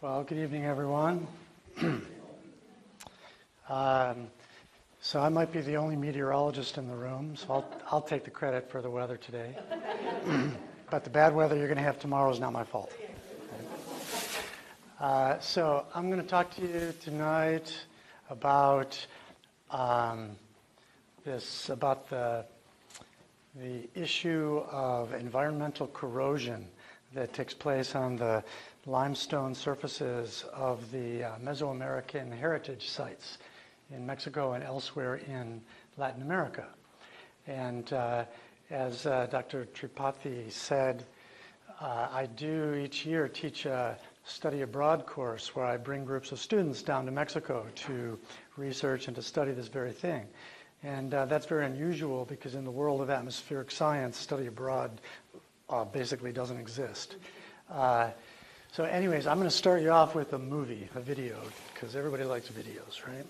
Well, good evening, everyone. So I might be the only meteorologist in the room, so I'll take the credit for the weather today. But the bad weather you're going to have tomorrow is not my fault. So I'm going to talk to you tonight about the issue of environmental corrosion that takes place on the limestone surfaces of the Mesoamerican heritage sites in Mexico and elsewhere in Latin America. And as Dr. Tripathi said, I do each year teach a study abroad course where I bring groups of students down to Mexico to research and to study this very thing. And that's very unusual because in the world of atmospheric science, study abroad basically doesn't exist. So anyways, I'm going to start you off with a video, because everybody likes videos, right?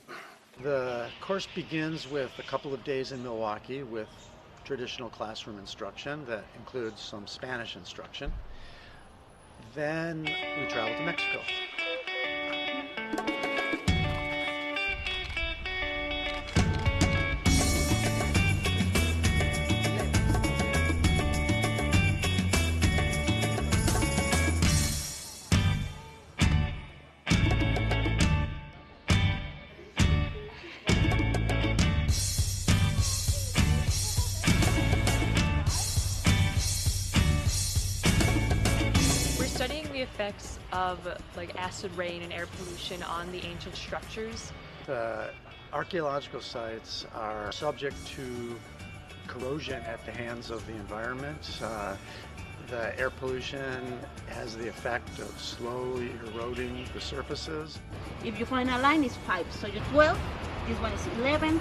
The course begins with a couple of days in Milwaukee with traditional classroom instruction that includes some Spanish instruction. Then we travel to Mexico. The effects of acid rain and air pollution on the ancient structures. The archaeological sites are subject to corrosion at the hands of the environment. The air pollution has the effect of slowly eroding the surfaces. If you find a line, it's 5. So you're 12, this one is 11.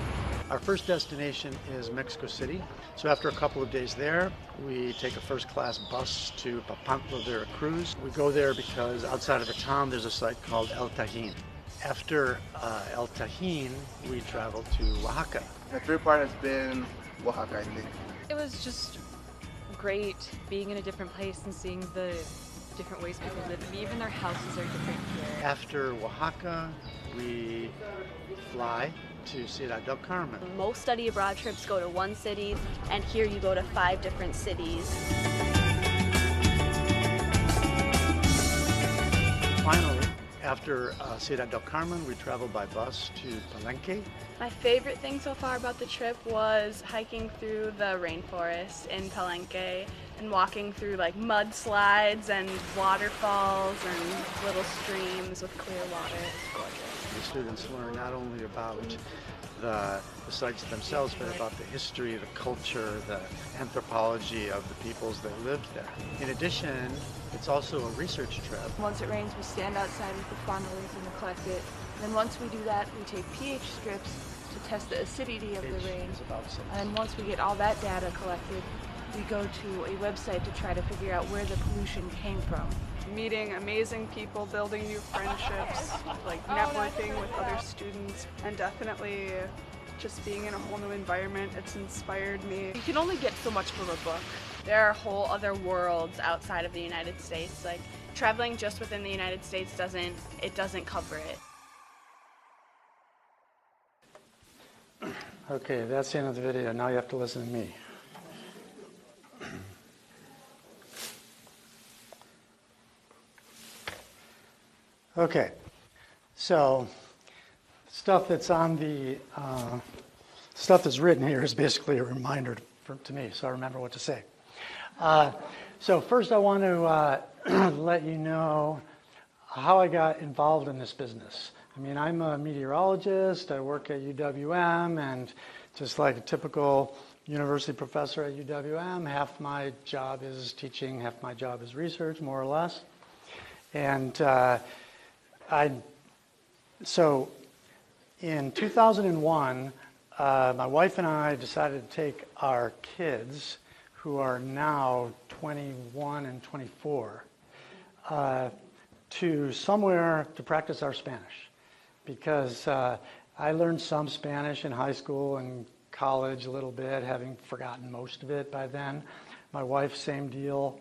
Our first destination is Mexico City. So after a couple of days there, we take a first-class bus to Papantla, Veracruz. We go there because outside of the town, there's a site called El Tajín. After El Tajín, we travel to Oaxaca. My favorite part has been Oaxaca, I think. It was just great being in a different place and seeing the different ways people live. And even their houses are different here. After Oaxaca, we fly to Ciudad del Carmen. Most study abroad trips go to one city, and here you go to 5 different cities. Finally, after Ciudad del Carmen, we travel by bus to Palenque. My favorite thing so far about the trip was hiking through the rainforest in Palenque and walking through mudslides and waterfalls and little streams with clear water. It's gorgeous. The students learn not only about the sites themselves, but about the history, the culture, the anthropology of the peoples that lived there. In addition, it's also a research trip. Once it rains, we stand outside with the funnels and we collect it. Then once we do that, we take pH strips to test the acidity of the rain. And once we get all that data collected, we go to a website to try to figure out where the pollution came from. Meeting amazing people, building new friendships, networking with other students, and definitely just being in a whole new environment. It's inspired me. You can only get so much from a book. There are whole other worlds outside of the United States. Traveling just within the United States doesn't cover it. Okay, that's the end of the video. Now you have to listen to me. Okay, so stuff that's written here is basically a reminder to me, so I remember what to say. So first I want to let you know how I got involved in this business. I mean, I'm a meteorologist, I work at UWM, and just like a typical university professor at UWM, half my job is teaching, half my job is research, more or less. And so in 2001, my wife and I decided to take our kids, who are now 21 and 24, to somewhere to practice our Spanish. Because I learned some Spanish in high school and college a little bit, having forgotten most of it by then. My wife, same deal.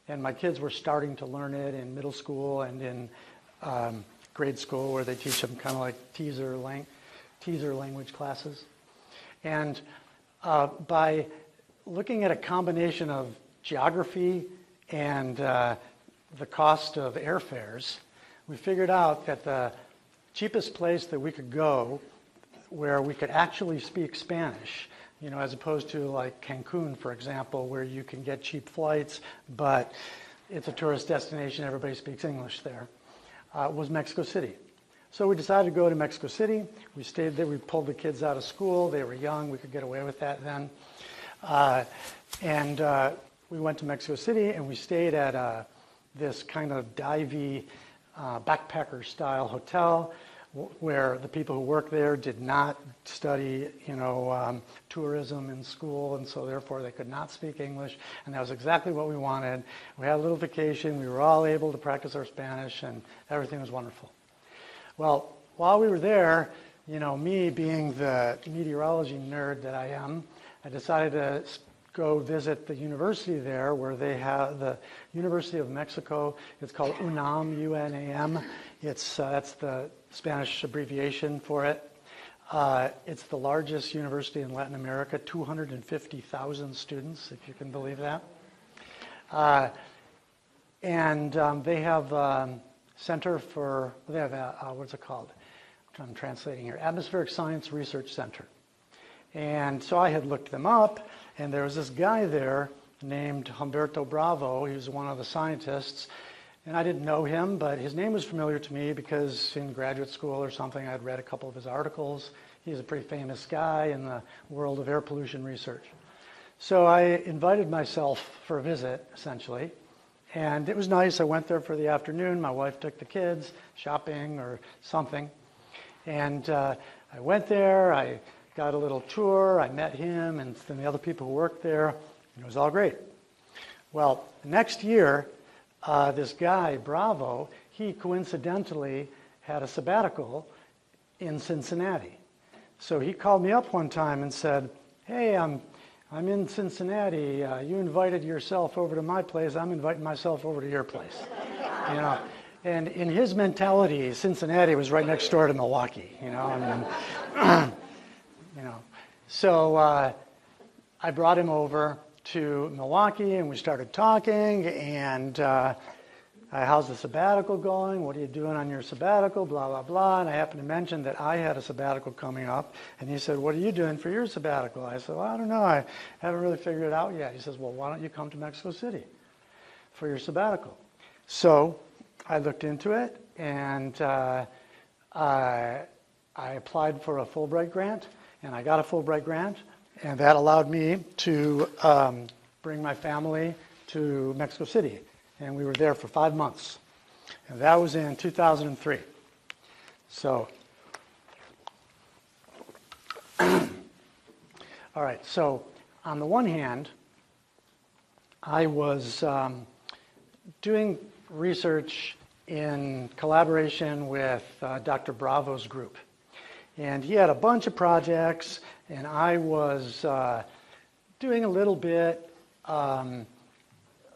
And my kids were starting to learn it in middle school and in grade school where they teach them kind of like teaser language classes. And by looking at a combination of geography and the cost of airfares, we figured out that the cheapest place that we could go where we could actually speak Spanish, you know, as opposed to like Cancun, for example, where you can get cheap flights, but it's a tourist destination, everybody speaks English there, was Mexico City. So we decided to go to Mexico City. We stayed there, we pulled the kids out of school, they were young, we could get away with that then. We went to Mexico City and we stayed at this kind of divey backpacker style hotel where the people who work there did not study, you know, tourism in school, and so therefore they could not speak English, and that was exactly what we wanted. We had a little vacation, we were all able to practice our Spanish, and everything was wonderful. Well, while we were there, you know, me being the meteorology nerd that I am, I decided to go visit the university there where they have the University of Mexico. It's called UNAM, U-N-A-M. That's the Spanish abbreviation for it. It's the largest university in Latin America, 250,000 students, if you can believe that. They have center for, they have, what's it called? I'm translating here, Atmospheric Science Research Center. And so I had looked them up, and there was this guy there named Humberto Bravo. He was one of the scientists, and I didn't know him, but his name was familiar to me because in graduate school or something, I'd read a couple of his articles. He's a pretty famous guy in the world of air pollution research. So I invited myself for a visit, essentially, and it was nice. I went there for the afternoon. My wife took the kids shopping or something, and I went there. I got a little tour, I met him and the other people who worked there, and it was all great. Well, the next year, this guy, Bravo, he coincidentally had a sabbatical in Cincinnati. So he called me up one time and said, hey, I'm in Cincinnati, you invited yourself over to my place, I'm inviting myself over to your place. You know, and in his mentality, Cincinnati was right next door to Milwaukee, you know, I mean, you know, so I brought him over to Milwaukee and we started talking, and how's the sabbatical going? What are you doing on your sabbatical? Blah, blah, blah. And I happened to mention that I had a sabbatical coming up, and he said, what are you doing for your sabbatical? I said, well, I don't know. I haven't really figured it out yet. He says, well, why don't you come to Mexico City for your sabbatical? So I looked into it, and I applied for a Fulbright grant. And I got a Fulbright grant, and that allowed me to bring my family to Mexico City. And we were there for 5 months. And that was in 2003. So, all right, so on the one hand, I was doing research in collaboration with Dr. Bravo's group. And he had a bunch of projects, and I was doing a little bit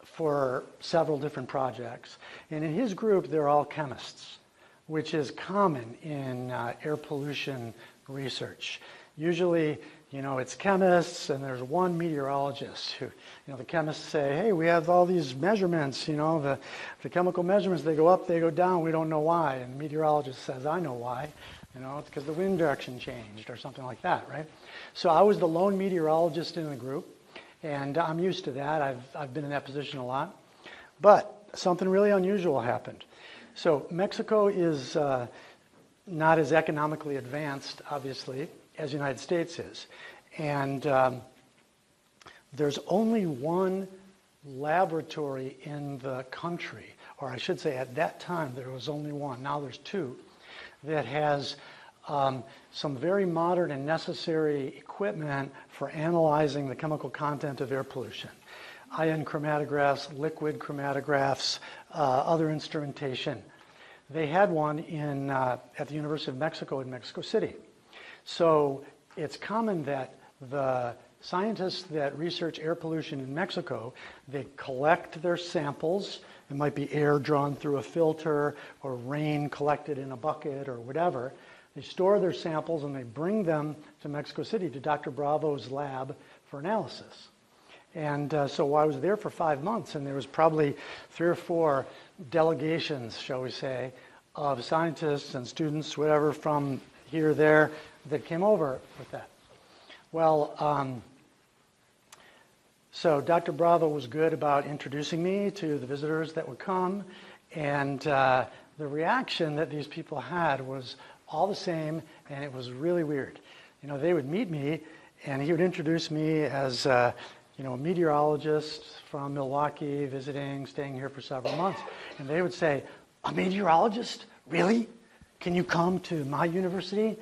for several different projects. And in his group, they're all chemists, which is common in air pollution research. Usually, you know, it's chemists, and there's one meteorologist who, you know, the chemists say, hey, we have all these measurements, you know, the chemical measurements, they go up, they go down, we don't know why. And the meteorologist says, I know why. You know, it's because the wind direction changed or something like that, right? So I was the lone meteorologist in the group, and I'm used to that. I've been in that position a lot. But something really unusual happened. So Mexico is not as economically advanced, obviously, as the United States is. And there's only one laboratory in the country, or I should say at that time there was only one. Now there's two, that has some very modern and necessary equipment for analyzing the chemical content of air pollution. Ion chromatographs, liquid chromatographs, other instrumentation. They had one at the University of Mexico in Mexico City. So it's common that the scientists that research air pollution in Mexico, they collect their samples. It might be air drawn through a filter or rain collected in a bucket or whatever. They store their samples and they bring them to Mexico City to Dr. Bravo's lab for analysis. And so I was there for 5 months, and there was probably 3 or 4 delegations, shall we say, of scientists and students, whatever, from here or there that came over with that. Well, so Dr. Bravo was good about introducing me to the visitors that would come, and the reaction that these people had was all the same, and it was really weird. You know, they would meet me, and he would introduce me as a meteorologist from Milwaukee, visiting, staying here for several months, and they would say, "A meteorologist? Really? Can you come to my university?"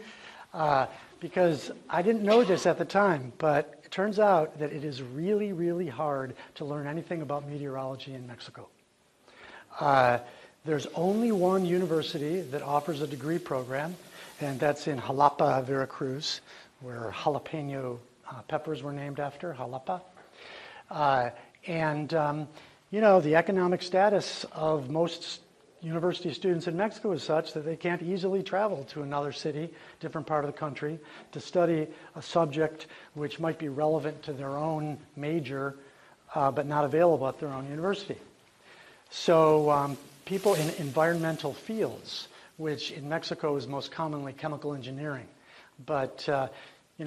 Because I didn't know this at the time, but it turns out that it is really, really hard to learn anything about meteorology in Mexico. There's only one university that offers a degree program, and that's in Jalapa, Veracruz, where jalapeno peppers were named after, Jalapa. The economic status of most university students in Mexico is such that they can't easily travel to another city, different part of the country, to study a subject which might be relevant to their own major, but not available at their own university. So people in environmental fields, which in Mexico is most commonly chemical engineering, but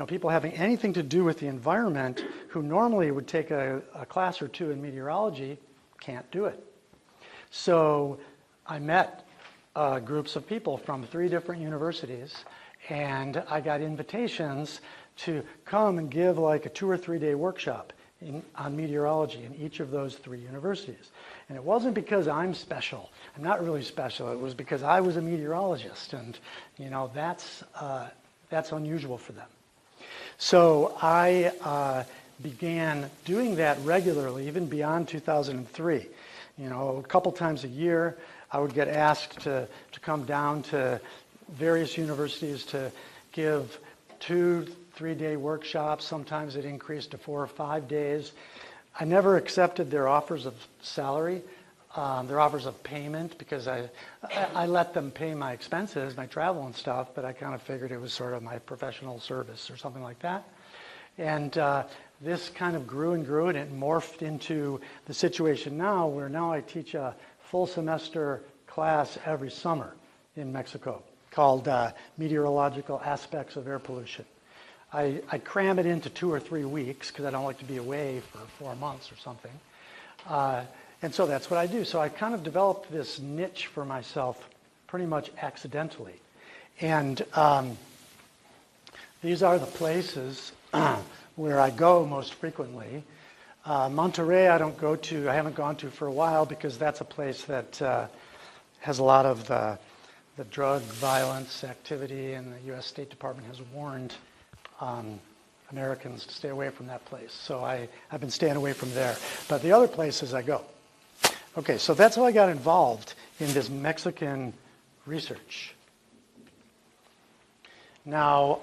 people having anything to do with the environment who normally would take a class or two in meteorology can't do it. So I met groups of people from 3 different universities, and I got invitations to come and give like a 2 or 3 day workshop on meteorology in each of those 3 universities. And it wasn't because I'm special. I'm not really special. It was because I was a meteorologist, and that's unusual for them. So I began doing that regularly, even beyond 2003. A couple times a year, I would get asked to come down to various universities to give 2-3 day workshops. Sometimes it increased to 4 or 5 days. I never accepted their offers of salary, their offers of payment, because I let them pay my expenses, my travel and stuff, but I kind of figured it was sort of my professional service or something like that. And this kind of grew and grew, and it morphed into the situation now where now I teach a full semester class every summer in Mexico called Meteorological Aspects of Air Pollution. I cram it into 2 or 3 weeks because I don't like to be away for 4 months or something. And so that's what I do. So I kind of developed this niche for myself pretty much accidentally. And these are the places where I go most frequently. Monterrey I haven't gone to for a while because that's a place that has a lot of the drug violence activity, and the U.S. State Department has warned Americans to stay away from that place. So I've been staying away from there. But the other places I go. Okay, so that's how I got involved in this Mexican research. Now,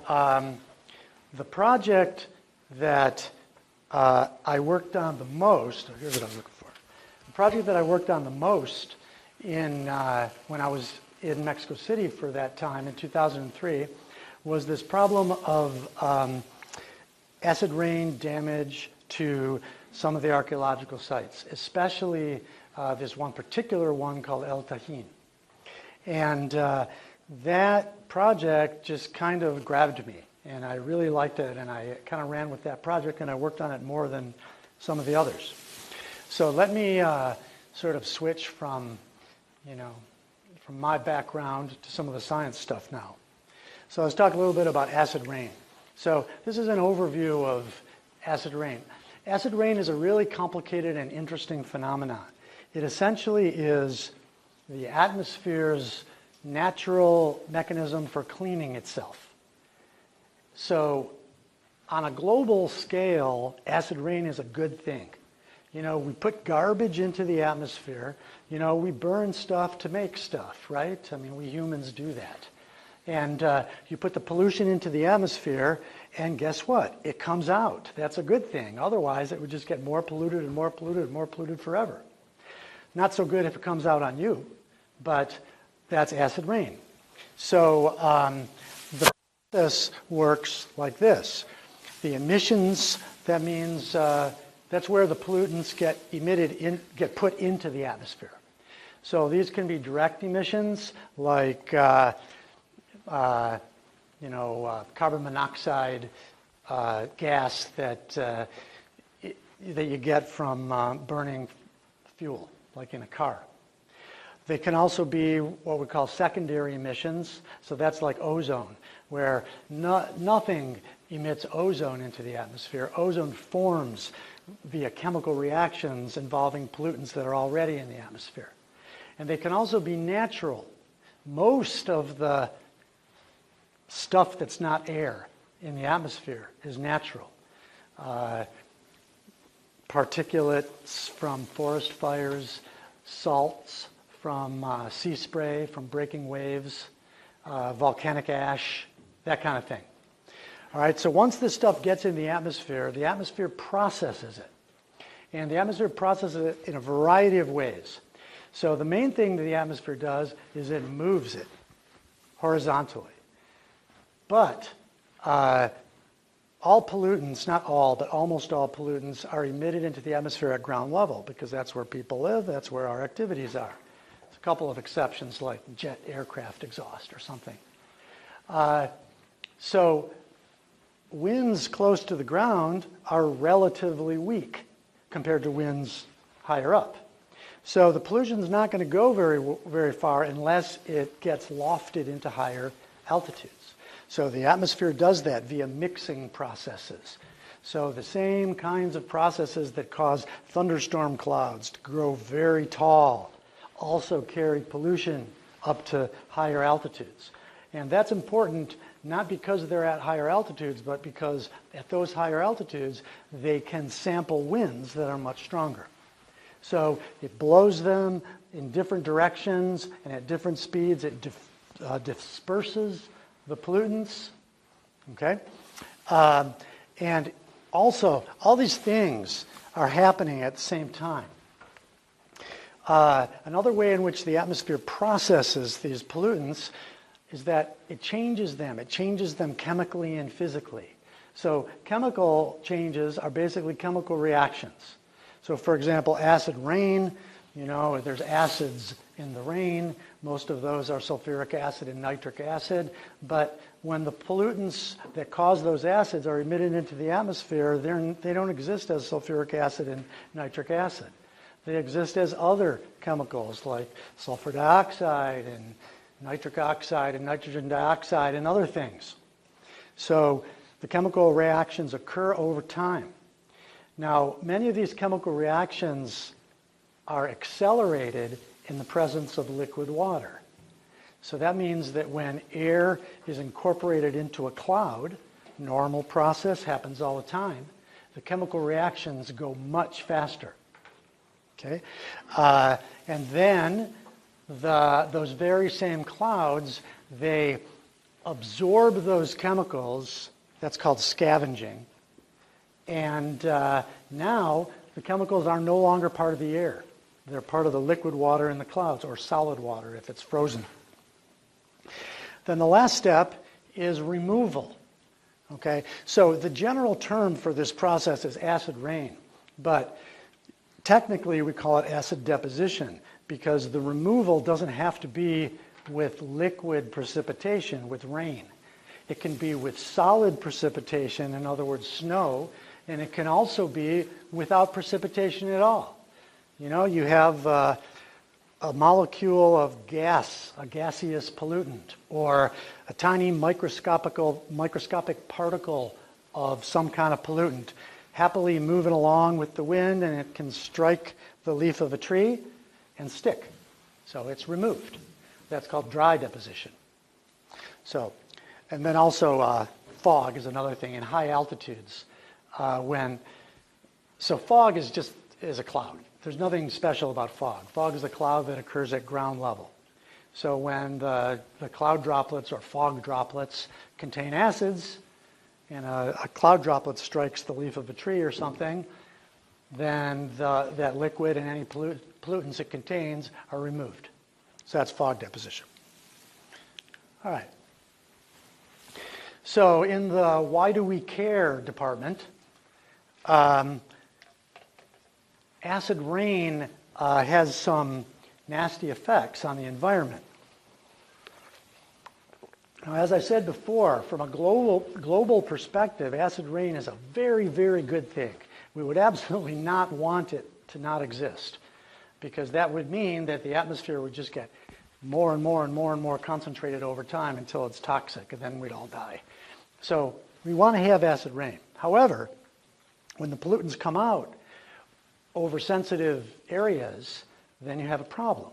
the project that I worked on the most, here's what I was looking for. The project that I worked on the most when I was in Mexico City for that time in 2003 was this problem of acid rain damage to some of the archaeological sites, especially this one particular one called El Tajín. And that project just kind of grabbed me, and I really liked it, and I kind of ran with that project, and I worked on it more than some of the others. So let me sort of switch from my background to some of the science stuff now. So let's talk a little bit about acid rain. So this is an overview of acid rain. Acid rain is a really complicated and interesting phenomenon. It essentially is the atmosphere's natural mechanism for cleaning itself. So on a global scale, acid rain is a good thing. We put garbage into the atmosphere. We burn stuff to make stuff, right? I mean, we humans do that. And you put the pollution into the atmosphere, and guess what? It comes out. That's a good thing. Otherwise, it would just get more polluted and more polluted and more polluted forever. Not so good if it comes out on you, but that's acid rain. So the process works like this. The emissions, that means that's where the pollutants get emitted, get put into the atmosphere. So these can be direct emissions, like carbon monoxide gas that you get from burning fuel, like in a car. They can also be what we call secondary emissions. So that's like ozone, where nothing emits ozone into the atmosphere. Ozone forms via chemical reactions involving pollutants that are already in the atmosphere. And they can also be natural. Most of the stuff that's not air in the atmosphere is natural. Particulates from forest fires, salts from sea spray, from breaking waves, volcanic ash, that kind of thing. All right, so once this stuff gets in the atmosphere processes it. And the atmosphere processes it in a variety of ways. So the main thing that the atmosphere does is it moves it horizontally. But all pollutants, not all, but almost all pollutants are emitted into the atmosphere at ground level because that's where people live, that's where our activities are. There's a couple of exceptions like jet aircraft exhaust or something. So winds close to the ground are relatively weak compared to winds higher up. So the pollution is not going to go very far unless it gets lofted into higher altitudes. So the atmosphere does that via mixing processes. So the same kinds of processes that cause thunderstorm clouds to grow very tall also carry pollution up to higher altitudes. And that's important not because they're at higher altitudes, but because at those higher altitudes, they can sample winds that are much stronger. So it blows them in different directions, and at different speeds, it disperses the pollutants. Okay? And also, all these things are happening at the same time. Another way in which the atmosphere processes these pollutants is that it changes them. It changes them chemically and physically. So chemical changes are basically chemical reactions. So for example, acid rain, there's acids in the rain. Most of those are sulfuric acid and nitric acid. But when the pollutants that cause those acids are emitted into the atmosphere, they don't exist as sulfuric acid and nitric acid. They exist as other chemicals like sulfur dioxide and nitric oxide and nitrogen dioxide and other things. So the chemical reactions occur over time. Now, many of these chemical reactions are accelerated in the presence of liquid water. So that means that when air is incorporated into a cloud, normal process happens all the time, the chemical reactions go much faster. Okay? And then those very same clouds, they absorb those chemicals. That's called scavenging. And now the chemicals are no longer part of the air. They're part of the liquid water in the clouds, or solid water if it's frozen. Then the last step is removal. Okay? So the general term for this process is acid rain, but technically we call it acid deposition because the removal doesn't have to be with liquid precipitation, with rain. It can be with solid precipitation, in other words, snow, and it can also be without precipitation at all. You have a molecule of gas, a gaseous pollutant, or a tiny microscopic particle of some kind of pollutant happily moving along with the wind, and it can strike the leaf of a tree and stick. So it's removed. That's called dry deposition. So, and then also fog is another thing in high altitudes. So fog is a cloud. There's nothing special about fog. Fog is a cloud that occurs at ground level. So when the cloud droplets or fog droplets contain acids, and a cloud droplet strikes the leaf of a tree or something, then that liquid and any pollutants it contains are removed. So that's fog deposition. All right. So in the why do we care department, acid rain has some nasty effects on the environment. Now, as I said before, from a global perspective, acid rain is a very, very good thing. We would absolutely not want it to not exist, because that would mean that the atmosphere would just get more and more and more and more concentrated over time until it's toxic, and then we'd all die. So we want to have acid rain. However, when the pollutants come out over sensitive areas, then you have a problem.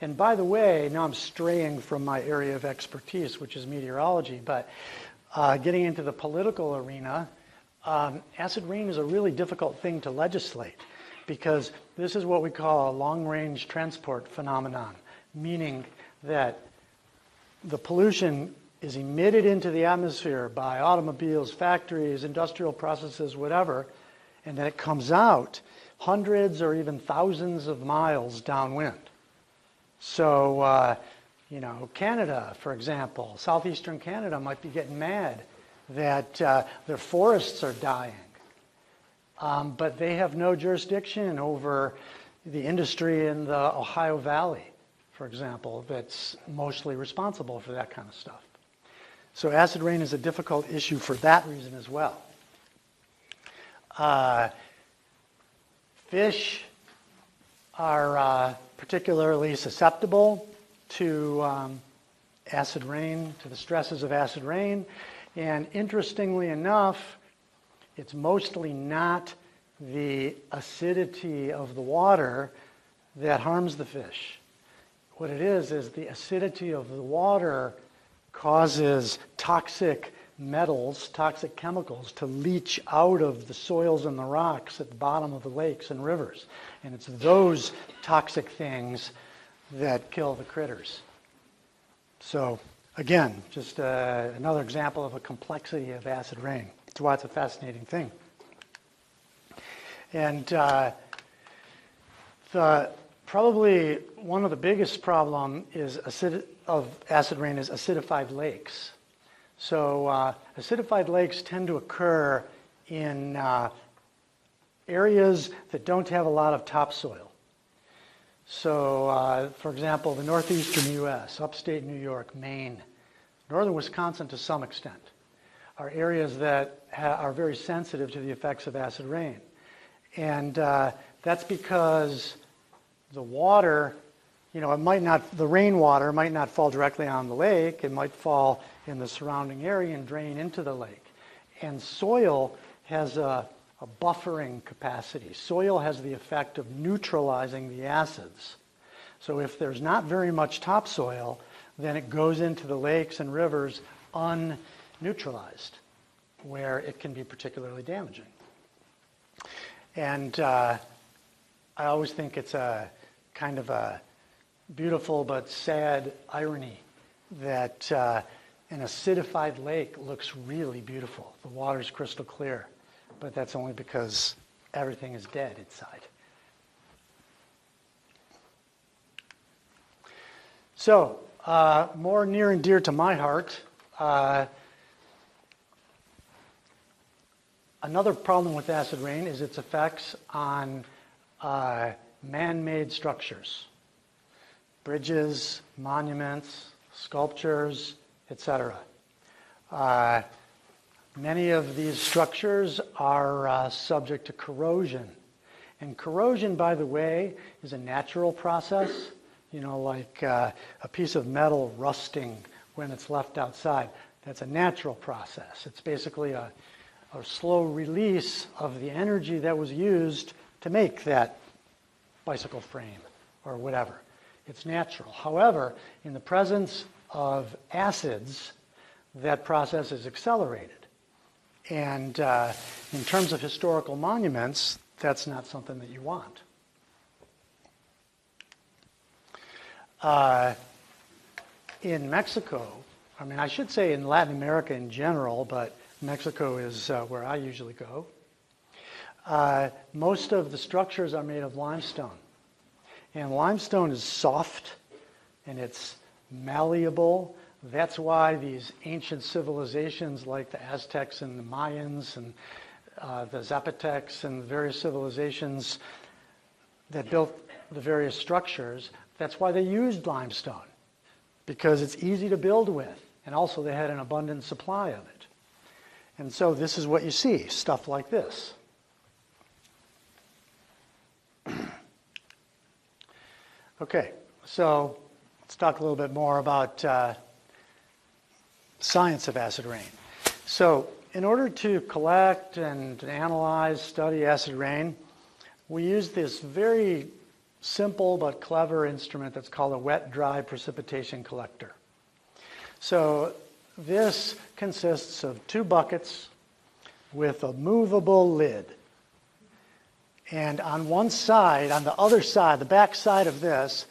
And by the way, now I'm straying from my area of expertise, which is meteorology, but getting into the political arena, acid rain is a really difficult thing to legislate, because this is what we call a long-range transport phenomenon, meaning that the pollution is emitted into the atmosphere by automobiles, factories, industrial processes, whatever, and then it comes out hundreds or even thousands of miles downwind. So, Canada, for example, southeastern Canada might be getting mad that their forests are dying, but they have no jurisdiction over the industry in the Ohio Valley, for example, that's mostly responsible for that kind of stuff. So acid rain is a difficult issue for that reason as well. Fish are particularly susceptible to acid rain, to the stresses of acid rain. And interestingly enough, it's mostly not the acidity of the water that harms the fish. What it is the acidity of the water causes toxic metals, toxic chemicals to leach out of the soils and the rocks at the bottom of the lakes and rivers. And it's those toxic things that kill the critters. So again, just another example of a complexity of acid rain. That's why it's a fascinating thing. And probably one of the biggest problem of acid rain is acidified lakes. So acidified lakes tend to occur in areas that don't have a lot of topsoil. So, for example, the northeastern U.S., upstate New York, Maine, northern Wisconsin to some extent, are areas that are very sensitive to the effects of acid rain. And that's because the water, the rainwater might not fall directly on the lake. It might fall in the surrounding area and drain into the lake. And soil has a buffering capacity. Soil has the effect of neutralizing the acids. So if there's not very much topsoil, then it goes into the lakes and rivers unneutralized, where it can be particularly damaging. And I always think it's a kind of a beautiful but sad irony that an acidified lake looks really beautiful. The water's crystal clear, but that's only because everything is dead inside. So, more near and dear to my heart, another problem with acid rain is its effects on man-made structures. Bridges, monuments, sculptures, etc. Many of these structures are subject to corrosion. And corrosion, by the way, is a natural process, like a piece of metal rusting when it's left outside. That's a natural process. It's basically a slow release of the energy that was used to make that bicycle frame or whatever. It's natural. However, in the presence of acids, that process is accelerated. And in terms of historical monuments, that's not something that you want. in Mexico, I mean, I should say in Latin America in general, but Mexico is where I usually go. Most of the structures are made of limestone. And limestone is soft and it's malleable. That's why these ancient civilizations like the Aztecs and the Mayans and the Zapotecs and various civilizations that built the various structures, that's why they used limestone, because it's easy to build with. And also they had an abundant supply of it. And so this is what you see, stuff like this. Okay, so let's talk a little bit more about science of acid rain. So in order to collect and analyze, study acid rain, we use this very simple but clever instrument that's called a wet-dry precipitation collector. So this consists of 2 buckets with a movable lid. And on one side, on the other side, the back side of this,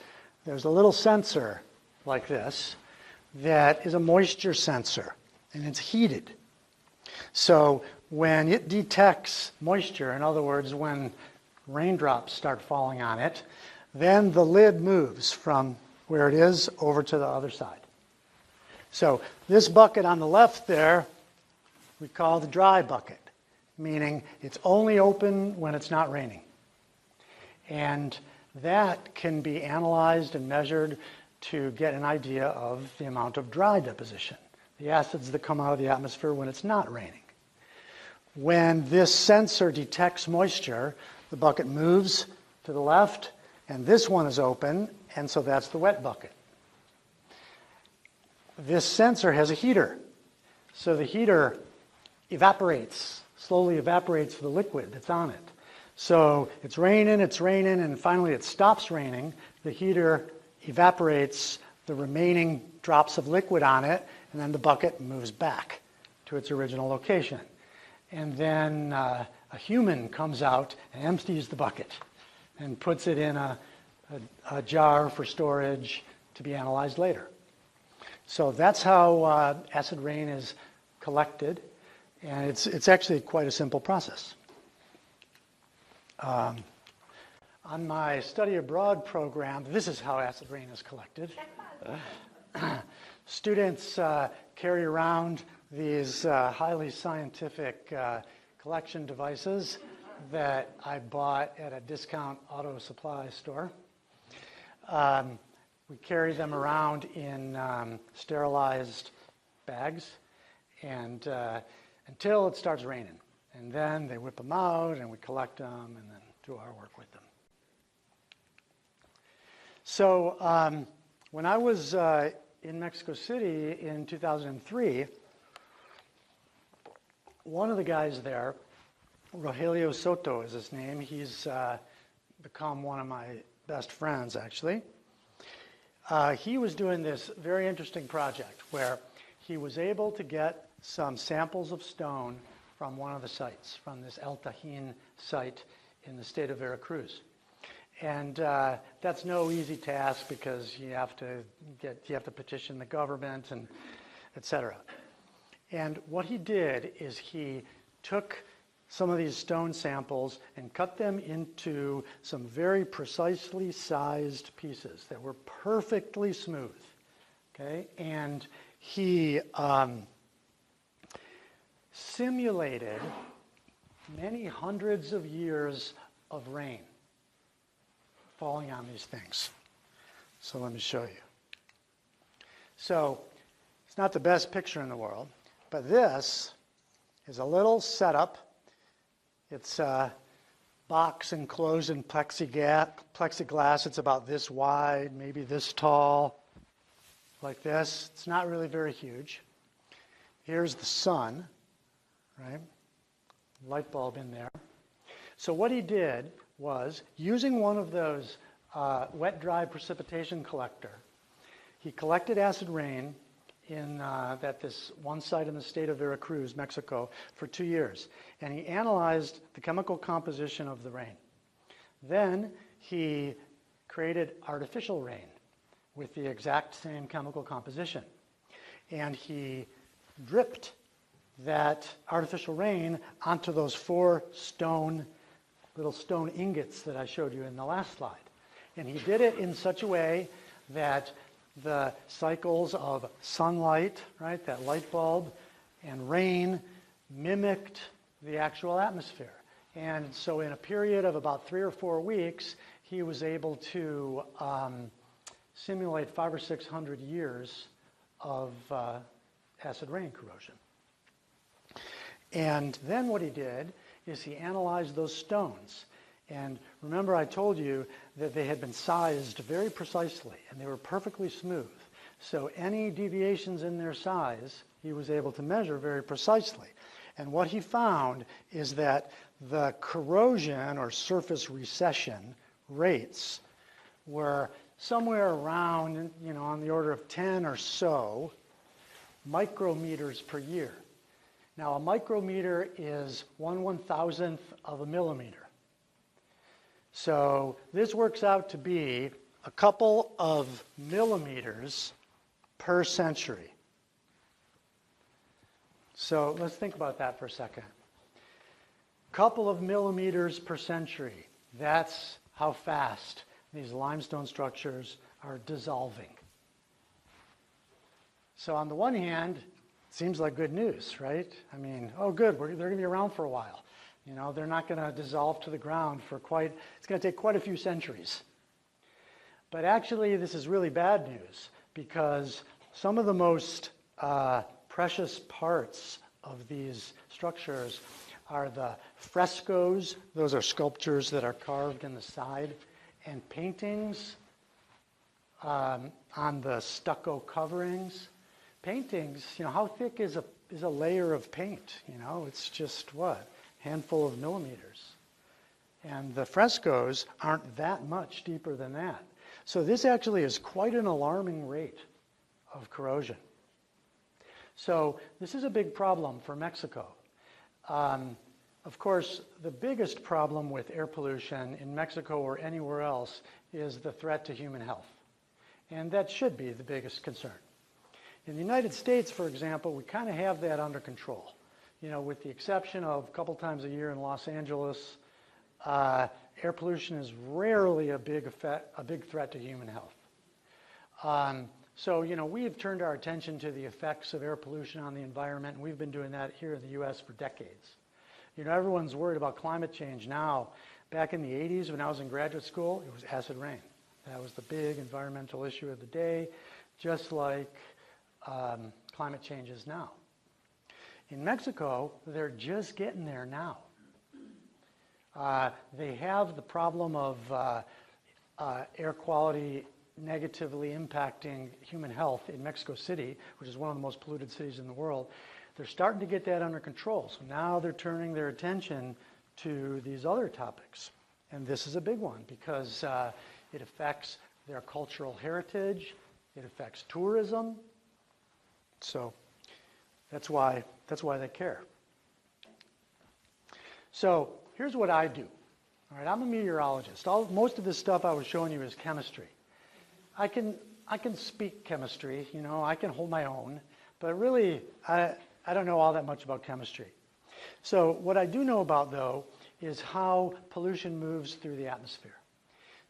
there's a little sensor like this that is a moisture sensor, and it's heated. So when it detects moisture, in other words, when raindrops start falling on it, then the lid moves from where it is over to the other side. So this bucket on the left there, we call the dry bucket, meaning it's only open when it's not raining. And that can be analyzed and measured to get an idea of the amount of dry deposition, the acids that come out of the atmosphere when it's not raining. When this sensor detects moisture, the bucket moves to the left, and this one is open, and so that's the wet bucket. This sensor has a heater, so the heater slowly evaporates the liquid that's on it. So it's raining, and finally it stops raining. The heater evaporates the remaining drops of liquid on it, and then the bucket moves back to its original location. And then a human comes out and empties the bucket and puts it in a jar for storage to be analyzed later. So that's how acid rain is collected, and it's actually quite a simple process. On my study abroad program, this is how acid rain is collected. Students carry around these highly scientific collection devices that I bought at a discount auto supply store. We carry them around in sterilized bags and until it starts raining. And then they whip them out and we collect them and then do our work with them. So when I was in Mexico City in 2003, one of the guys there, Rogelio Soto is his name. He's become one of my best friends, actually. He was doing this very interesting project where he was able to get some samples of stone from one of the sites, from this El Tajín site in the state of Veracruz. And that's no easy task because you have to petition the government and et cetera. And what he did is he took some of these stone samples and cut them into some very precisely sized pieces that were perfectly smooth. Okay? And he simulated many hundreds of years of rain falling on these things. So let me show you. So it's not the best picture in the world, but this is a little setup. It's a box enclosed in plexiglass. It's about this wide, maybe this tall, like this. It's not really very huge. Here's the sun, right? Light bulb in there. So what he did was, using one of those wet-dry precipitation collector, he collected acid rain in this one site in the state of Veracruz, Mexico, for 2 years. And he analyzed the chemical composition of the rain. Then he created artificial rain with the exact same chemical composition. And he dripped that artificial rain onto those 4 little stone ingots that I showed you in the last slide. And he did it in such a way that the cycles of sunlight, right, that light bulb, and rain mimicked the actual atmosphere. And so in a period of about 3 or 4 weeks, he was able to simulate 500 or 600 years of acid rain corrosion. And then what he did is he analyzed those stones. And remember, I told you that they had been sized very precisely, and they were perfectly smooth. So any deviations in their size, he was able to measure very precisely. And what he found is that the corrosion or surface recession rates were somewhere around, on the order of 10 or so micrometers per year. Now, a micrometer is 1/1000th of a millimeter. So this works out to be a couple of millimeters per century. So let's think about that for a second. Couple of millimeters per century. That's how fast these limestone structures are dissolving. So on the one hand, it seems like good news, right? I mean, oh good, they're going to be around for a while. They're not going to dissolve to the ground for it's going to take quite a few centuries. But actually, this is really bad news because some of the most precious parts of these structures are the frescoes. Those are sculptures that are carved in the side, and paintings on the stucco coverings. Paintings, how thick is a layer of paint? It's just what? Handful of millimeters. And the frescoes aren't that much deeper than that. So this actually is quite an alarming rate of corrosion. So this is a big problem for Mexico. Of course, the biggest problem with air pollution in Mexico or anywhere else is the threat to human health. And that should be the biggest concern. In the United States, for example, we kind of have that under control. With the exception of a couple times a year in Los Angeles, air pollution is rarely a big threat to human health. So, we have turned our attention to the effects of air pollution on the environment, and we've been doing that here in the U.S. for decades. Everyone's worried about climate change now. Back in the 80s, when I was in graduate school, it was acid rain. That was the big environmental issue of the day, just like climate change is now. In Mexico, they're just getting there now. They have the problem of air quality negatively impacting human health in Mexico City, which is one of the most polluted cities in the world. They're starting to get that under control. So now they're turning their attention to these other topics. And this is a big one because it affects their cultural heritage. It affects tourism. So that's why they care. So here's what I do. All right, I'm a meteorologist. Most of this stuff I was showing you is chemistry. I can speak chemistry, I can hold my own, but really I don't know all that much about chemistry. So what I do know about, though, is how pollution moves through the atmosphere.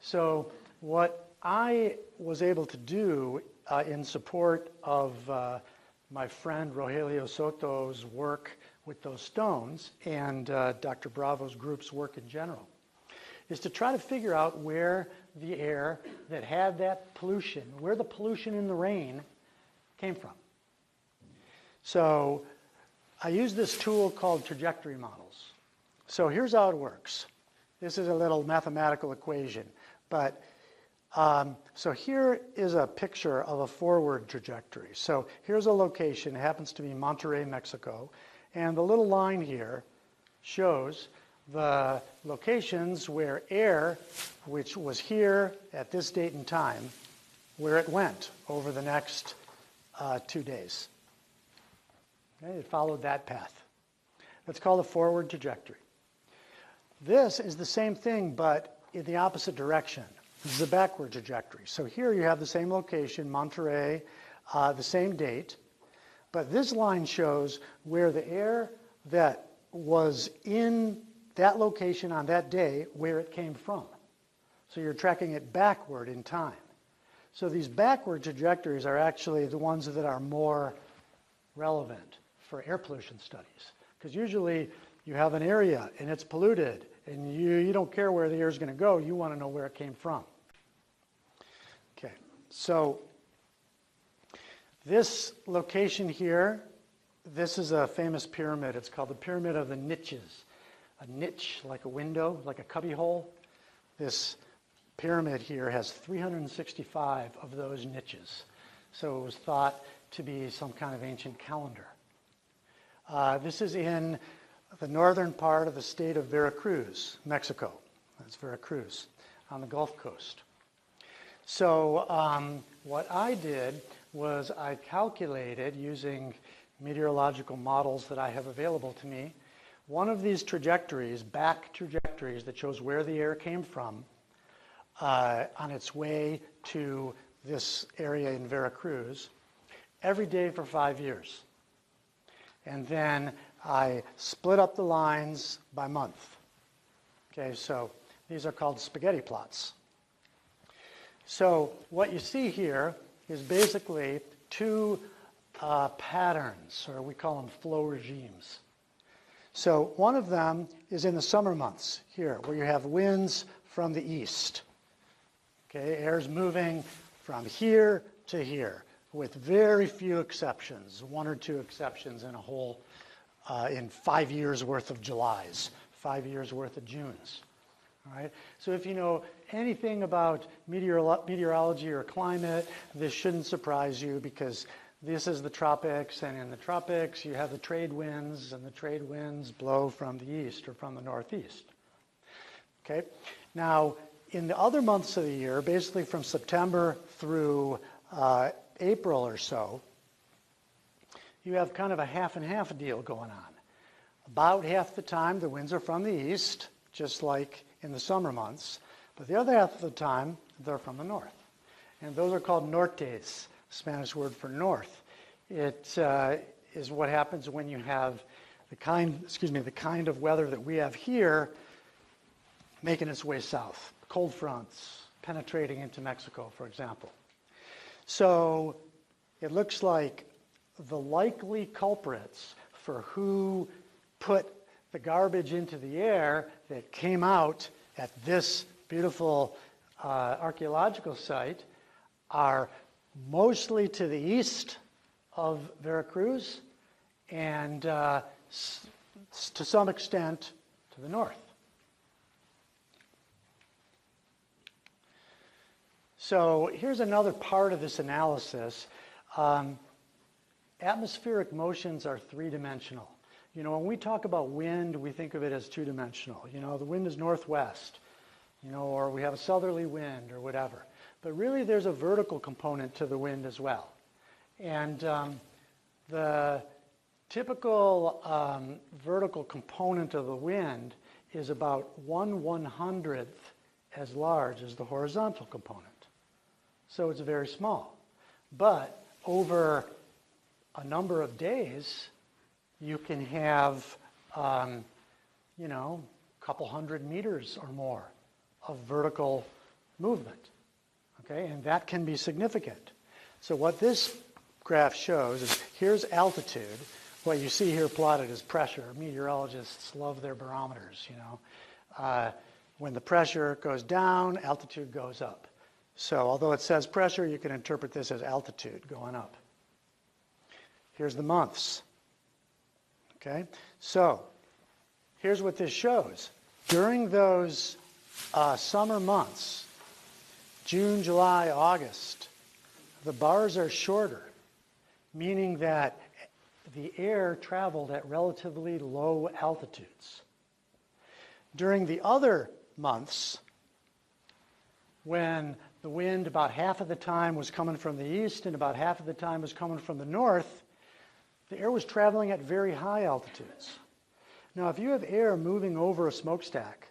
So what I was able to do in support of my friend Rogelio Soto's work with those stones and Dr. Bravo's group's work in general is to try to figure out where the air that had that pollution, where the pollution in the rain came from. So I use this tool called trajectory models. So here's how it works. This is a little mathematical equation, but so here is a picture of a forward trajectory. So here's a location, it happens to be Monterrey, Mexico, and the little line here shows the locations where air, which was here at this date and time, where it went over the next 2 days. Okay, it followed that path. That's called a forward trajectory. This is the same thing, but in the opposite direction. This is a backward trajectory. So here you have the same location, Monterey, the same date, but this line shows where the air that was in that location on that day, where it came from. So you're tracking it backward in time. So these backward trajectories are actually the ones that are more relevant for air pollution studies. Because usually you have an area and it's polluted and you don't care where the air is going to go, you want to know where it came from. Okay, so this location here, this is a famous pyramid. It's called the Pyramid of the Niches. A niche, like a window, like a cubby hole. This pyramid here has 365 of those niches. So it was thought to be some kind of ancient calendar. This is in the northern part of the state of Veracruz, Mexico. That's Veracruz, on the Gulf Coast. So what I did was I calculated, using meteorological models that I have available to me, one of these trajectories, back trajectories that shows where the air came from on its way to this area in Veracruz, every day for 5 years. And then I split up the lines by month. Okay, so these are called spaghetti plots. So what you see here is basically two patterns, or we call them flow regimes. So one of them is in the summer months here, where you have winds from the east. Okay, air's moving from here to here, with very few exceptions, 1 or 2 exceptions in a whole, in 5 years worth of Julys, 5 years worth of Junes. All right. So if you know anything about meteorology or climate, this shouldn't surprise you, because this is the tropics, and in the tropics you have the trade winds, and the trade winds blow from the east or from the northeast. Okay. Now, in the other months of the year, basically from September through April or so, you have kind of a half and half deal going on. About half the time the winds are from the east, just like in the summer months, but the other half of the time they're from the north. And those are called nortes, Spanish word for north. It is what happens when you have the kind of weather that we have here making its way south. Cold fronts penetrating into Mexico, for example. So it looks like the likely culprits for who put the garbage into the air that came out at this beautiful archaeological site are mostly to the east of Veracruz and to some extent to the north. So here's another part of this analysis. Atmospheric motions are three-dimensional. You know, when we talk about wind, we think of it as two-dimensional. You know, the wind is northwest, you know, or we have a southerly wind or whatever. But really there's a vertical component to the wind as well. And the typical vertical component of the wind is about 1/100th as large as the horizontal component. So it's very small. But over a number of days, you can have, you know, a couple hundred meters or more of vertical movement. Okay, and that can be significant. So what this graph shows is, here's altitude. What you see here plotted is pressure. Meteorologists love their barometers, you know. When the pressure goes down, altitude goes up. So although it says pressure, you can interpret this as altitude going up. Here's the months. Okay, so here's what this shows. During those summer months, June, July, August, the bars are shorter, meaning that the air traveled at relatively low altitudes. During the other months, when the wind about half of the time was coming from the east and about half of the time was coming from the north, the air was traveling at very high altitudes. Now, if you have air moving over a smokestack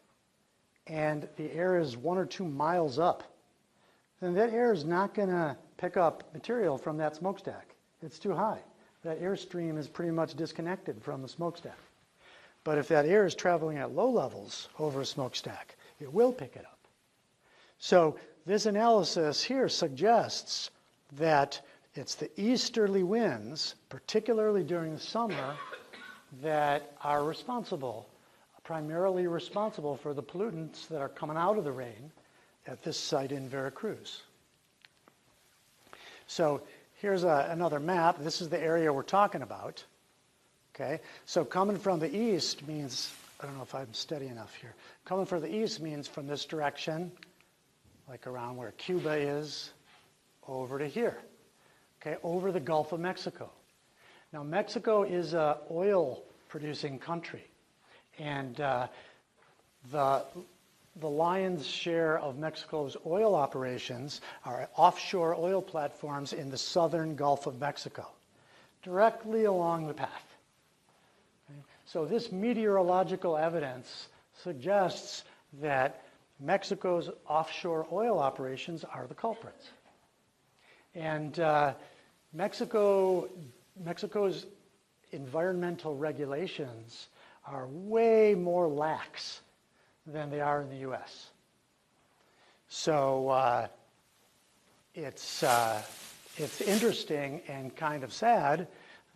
and the air is 1 or 2 miles up then that air is not going to pick up material from that smokestack. It's too high. That airstream is pretty much disconnected from the smokestack. But if that air is traveling at low levels over a smokestack, it will pick it up. So this analysis here suggests that it's the easterly winds, particularly during the summer, that are primarily responsible for the pollutants that are coming out of the rain at this site in Veracruz. So here's another map. This is the area we're talking about. Okay, so coming from the east means, I don't know if I'm steady enough here. Coming from the east means from this direction, like around where Cuba is, over to here. Okay, over the Gulf of Mexico. Now, Mexico is an oil-producing country, and the lion's share of Mexico's oil operations are offshore oil platforms in the southern Gulf of Mexico, directly along the path. Okay? So this meteorological evidence suggests that Mexico's offshore oil operations are the culprits. And Mexico's environmental regulations are way more lax than they are in the U.S. So it's interesting and kind of sad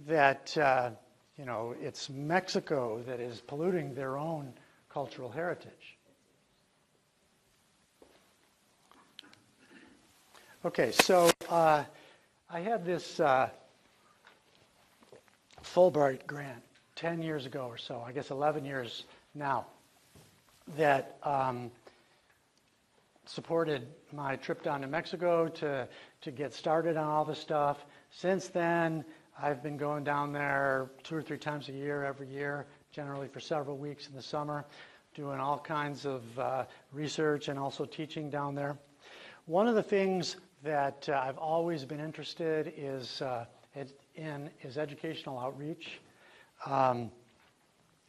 that it's Mexico that is polluting their own cultural heritage. Okay, so I had this Fulbright grant 10 years ago or so, I guess 11 years now, that supported my trip down to Mexico to get started on all this stuff. Since then, I've been going down there 2 or 3 times a year, every year, generally for several weeks in the summer, doing all kinds of research and also teaching down there. One of the things that I've always been interested in is educational outreach.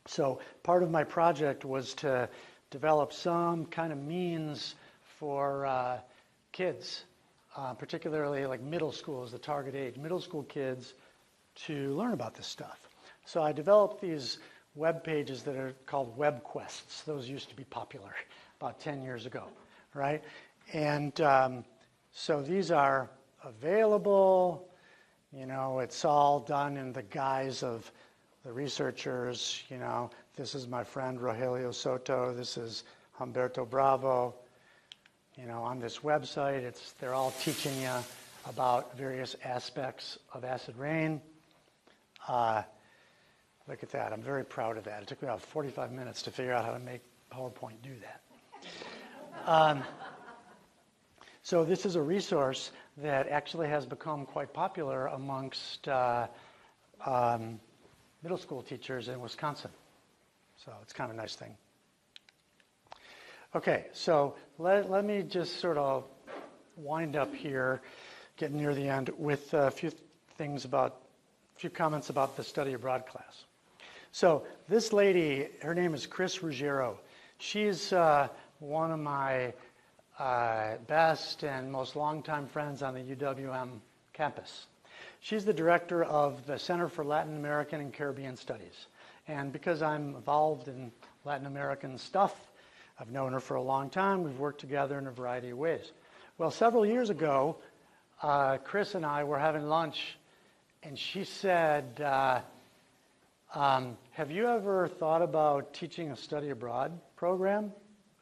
So part of my project was to develop some kind of means for kids, particularly like middle school is the target age, middle school kids to learn about this stuff. So I developed these web pages that are called web quests. Those used to be popular about 10 years ago, right? And so these are available. It's all done in the guise of the researchers. This is my friend Rogelio Soto. This is Humberto Bravo. On this website, they're all teaching you about various aspects of acid rain. Look at that. I'm very proud of that. It took me about 45 minutes to figure out how to make PowerPoint do that. So this is a resource that actually has become quite popular amongst middle school teachers in Wisconsin. So it's kind of a nice thing. Okay, so let me just sort of wind up here, getting near the end, with a few comments about the study abroad class. So this lady, her name is Chris Ruggiero. She's one of my best and most longtime friends on the UWM campus. She's the director of the Center for Latin American and Caribbean Studies. And because I'm involved in Latin American stuff, I've known her for a long time. We've worked together in a variety of ways. Well, several years ago, Chris and I were having lunch, and she said, have you ever thought about teaching a study abroad program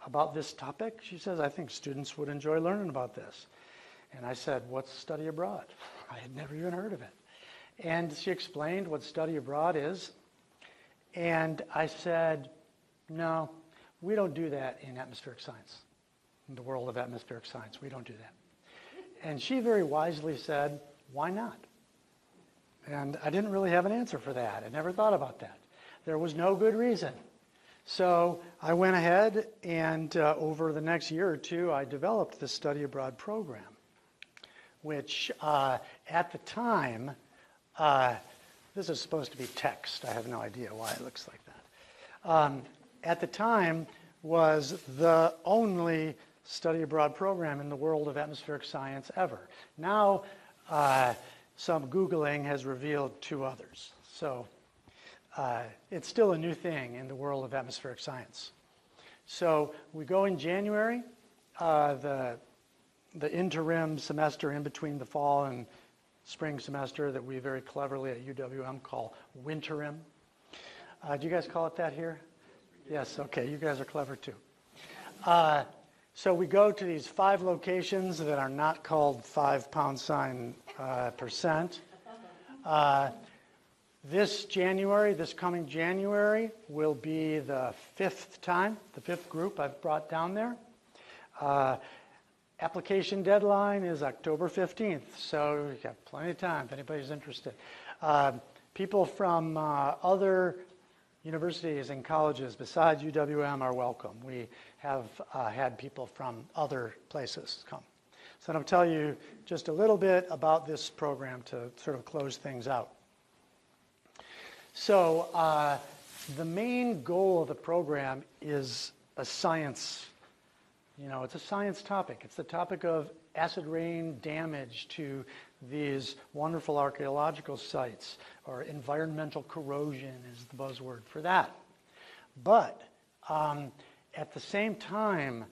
about this topic? She says, I think students would enjoy learning about this. And I said, what's study abroad? I had never even heard of it. And she explained what study abroad is. And I said, no, we don't do that in atmospheric science, in the world of atmospheric science. We don't do that. And she very wisely said, why not? And I didn't really have an answer for that. I never thought about that. There was no good reason. So I went ahead and over the next year or two, I developed the study abroad program, which at the time, this is supposed to be text. I have no idea why it looks like that. At the time was the only study abroad program in the world of atmospheric science ever. Now, some Googling has revealed 2 others. So it's still a new thing in the world of atmospheric science. So we go in January, the interim semester in between the fall and spring semester that we very cleverly at UWM call winterim. Do you guys call it that here? Yes, okay, you guys are clever too. So we go to these 5 locations that are not called 5 %. This coming January, will be the 5th time, the 5th group I've brought down there. Application deadline is October 15th, so you've got plenty of time if anybody's interested. People from other universities and colleges besides UWM are welcome. We have had people from other places come. So I'll tell you just a little bit about this program to sort of close things out. So the main goal of the program is a science. It's a science topic. It's the topic of acid rain damage to these wonderful archaeological sites, or environmental corrosion is the buzzword for that. But at the same time,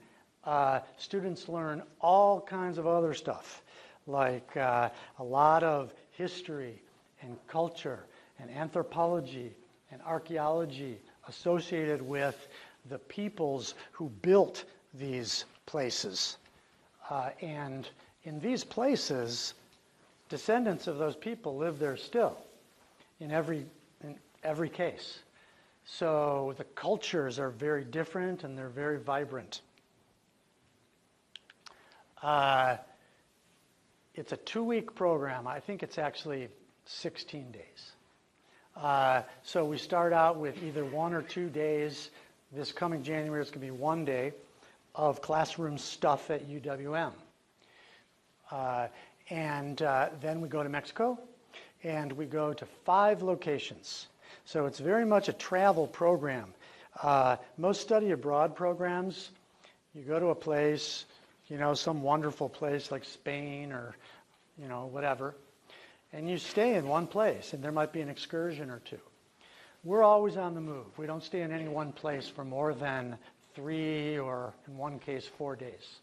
students learn all kinds of other stuff, like a lot of history and culture and anthropology and archaeology associated with the peoples who built these places. And in these places, descendants of those people live there still in every case. So the cultures are very different and they're very vibrant. It's a 2-week program. I think it's actually 16 days. So we start out with either 1 or 2 days. This coming January, it's going to be 1 day of classroom stuff at UWM. And then we go to Mexico, and we go to 5 locations. So it's very much a travel program. Most study abroad programs, you go to a place, some wonderful place like Spain or, whatever, and you stay in one place, and there might be an excursion or 2. We're always on the move. We don't stay in any one place for more than 3 or, in one case, 4 days.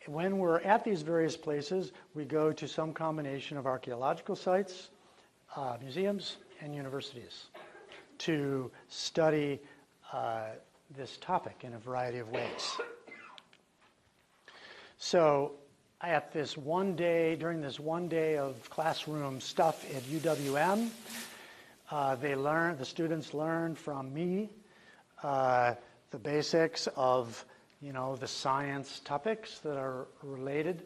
When we're at these various places, we go to some combination of archaeological sites, museums, and universities to study this topic in a variety of ways. So during this 1 day of classroom stuff at UWM, the students learn from me the basics of the science topics that are related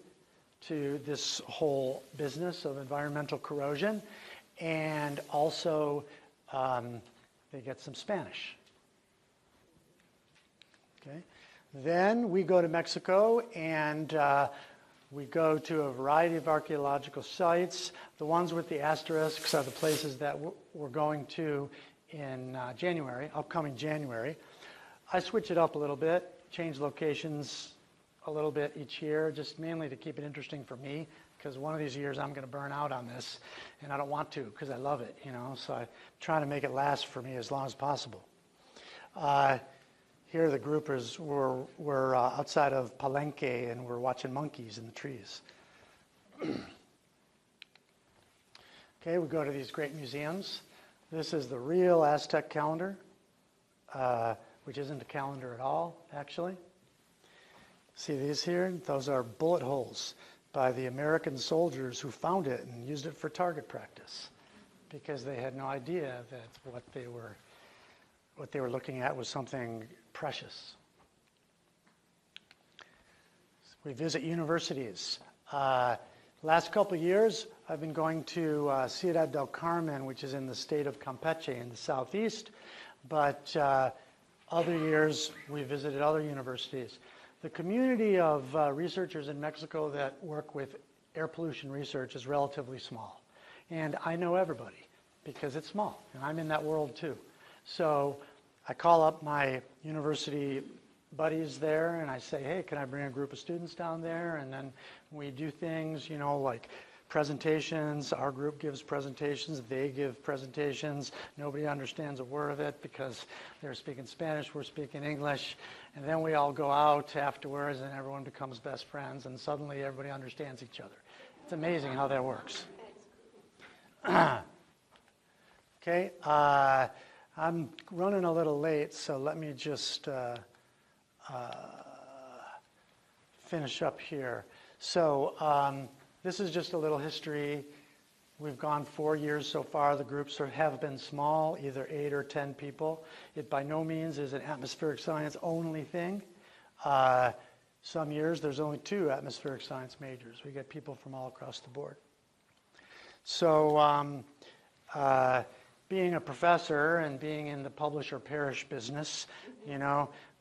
to this whole business of environmental corrosion, and also they get some Spanish. Okay. Then we go to Mexico, and we go to a variety of archaeological sites. The ones with the asterisks are the places that we're going to in upcoming January. I switch it up a little bit, change locations a little bit each year, just mainly to keep it interesting for me, because one of these years I'm going to burn out on this, and I don't want to because I love it, so I'm trying to make it last for me as long as possible. Here the groupers were outside of Palenque, and we're watching monkeys in the trees. Okay, we go to these great museums. This is the real Aztec calendar, which isn't a calendar at all, actually. See these here? Those are bullet holes by the American soldiers who found it and used it for target practice, because they had no idea that what they were looking at was something precious. We visit universities. Last couple of years, I've been going to Ciudad del Carmen, which is in the state of Campeche in the southeast, but other years we visited other universities. The community of researchers in Mexico that work with air pollution research is relatively small, and I know everybody because it's small, and I'm in that world too. So I call up my university buddies there, and I say, hey, can I bring a group of students down there? And then we do things, like presentations. Our group gives presentations. They give presentations. Nobody understands a word of it because they're speaking Spanish, we're speaking English. And then we all go out afterwards, and everyone becomes best friends, and suddenly everybody understands each other. It's amazing how that works. Okay, I'm running a little late, so let me just finish up here. So this is just a little history. We've gone 4 years so far. The groups have been small, either 8 or 10 people. It by no means is an atmospheric science only thing. Some years there's only 2 atmospheric science majors. We get people from all across the board. So being a professor and being in the publish or perish business,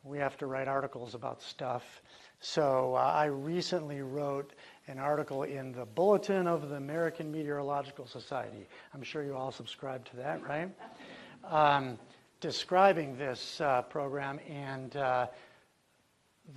we have to write articles about stuff. So I recently wrote an article in the Bulletin of the American Meteorological Society. I'm sure you all subscribe to that, right? Describing this program, and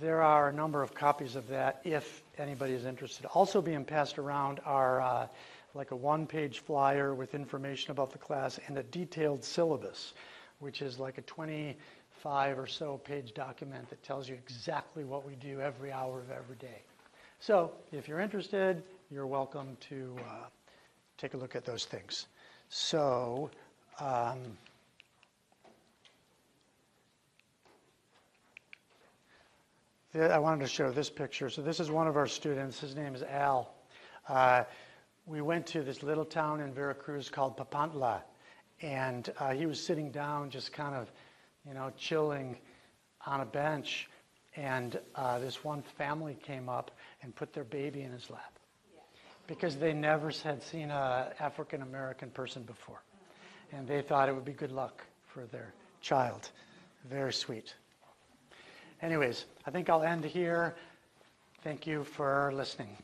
there are a number of copies of that if anybody is interested. Also being passed around are like a 1-page flyer with information about the class and a detailed syllabus, which is like a 25 or so page document that tells you exactly what we do every hour of every day. So if you're interested, you're welcome to take a look at those things. So I wanted to show this picture. So this is one of our students. His name is Al. We went to this little town in Veracruz called Papantla, and he was sitting down just kind of, chilling on a bench, and this one family came up and put their baby in his lap because they never had seen an African-American person before, and they thought it would be good luck for their child. Very sweet. Anyways, I think I'll end here. Thank you for listening.